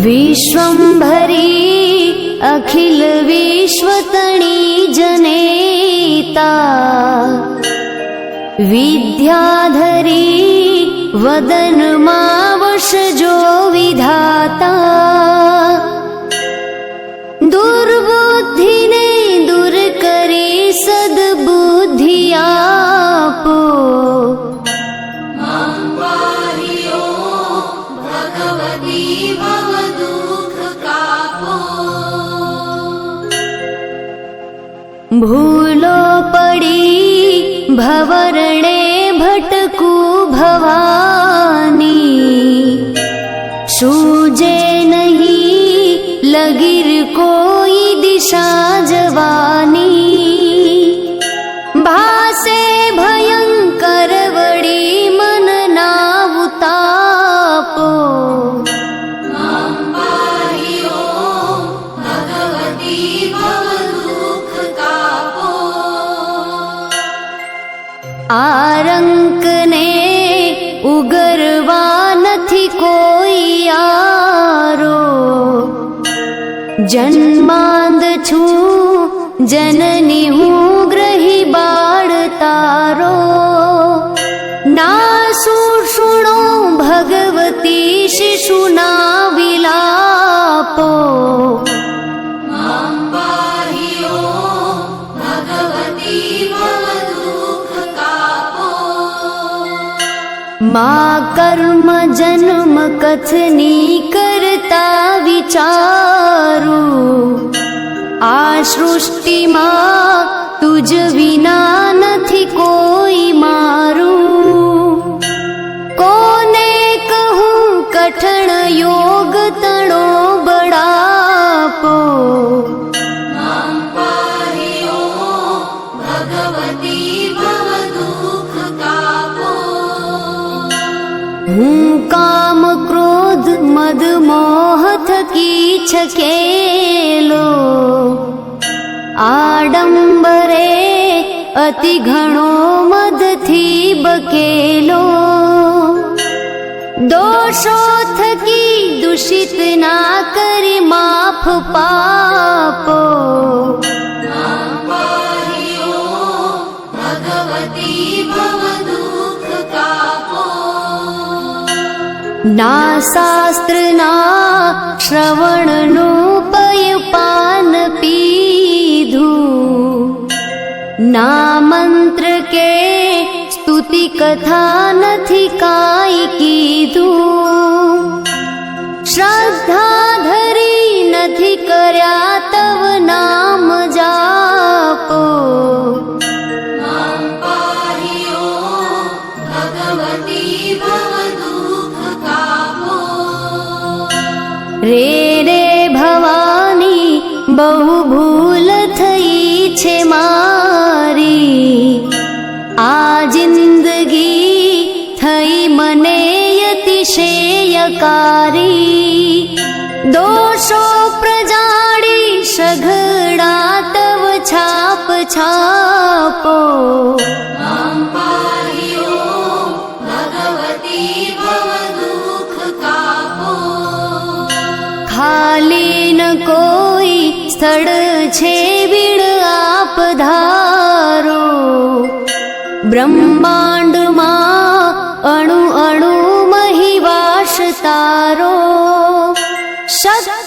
विश्वंभरी अखिल विश्वतणी जनेता विद्याधरी वदन मावश जो विधाता दुर्बुद्धि ने दूर करी सद्बुद्धि आपो भूलो पड़ी भवरणे भटकू भवानी सूझे नहीं लगिर कोई दिशा जवानी भासे भयंकर वड़ी मन नावतापो आरंक ने उगरवा नथी कोई यारो जन्मांध छू जननी हूँ ग्रही बाळ तारो ना सुषुणो भगवती शिशुना विलापो मां कर्म जन्म कथनी करता विचारू आ सृष्टि मां तुझ विना नथी कोई मारू कोने कहूँ कठण योग तणो बड़ापो हूँ काम क्रोध मद मोह थकी छकेलो आडंबरे अति घणो मद थी बकेलो दोषो थकी दूषित ना करी माफ पापो ना शास्त्र ना श्रवण नो पय पान पीधू ना मंत्र के स्तुति कथा नथी काई कीधू श्रद्धा धरी नथी कर्या तव नाम जापो रे रे भवानी बहु भूल थई छे मारी आ जिंदगी थई मने अतिशयकारी दोषो प्रजाड़ी सघड़ा तव छाप छापो खाली न कोई स्थળ छे वीण आप धारो ब्रह्मांड मां अणु अणु मही वास तारो शक्ति